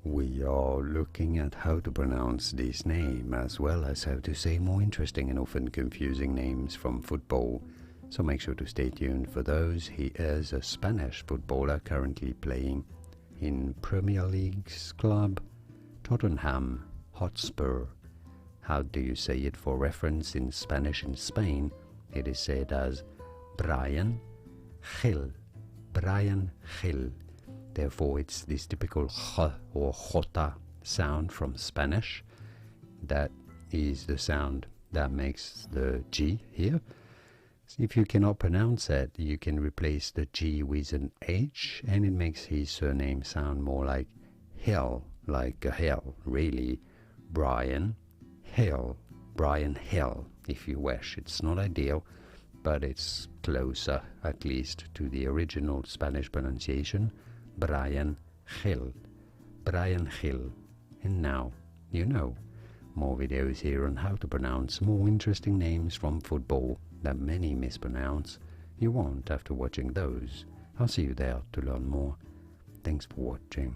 We are looking at how to pronounce this name as well as how to say more interesting and often confusing names from football. So make sure to stay tuned for those. He is a Spanish footballer currently playing in Premier League's club Tottenham Hotspur. How do you say it for reference in Spanish in Spain? It is said as Bryan Gil. Bryan Gil. Therefore, it's this typical j or jota sound from Spanish. That is the sound that makes the G here. If you cannot pronounce it, you can replace the G with an H, and it makes his surname sound more like Hill, like a hill, really. Bryan Gil. Bryan Gil, if you wish. It's not ideal, but it's closer, at least, to the original Spanish pronunciation. Bryan Gil. Bryan Gil. And now you know. More videos here on how to pronounce more interesting names from football that many mispronounce. You won't after watching those. I'll see you there to learn more. Thanks for watching.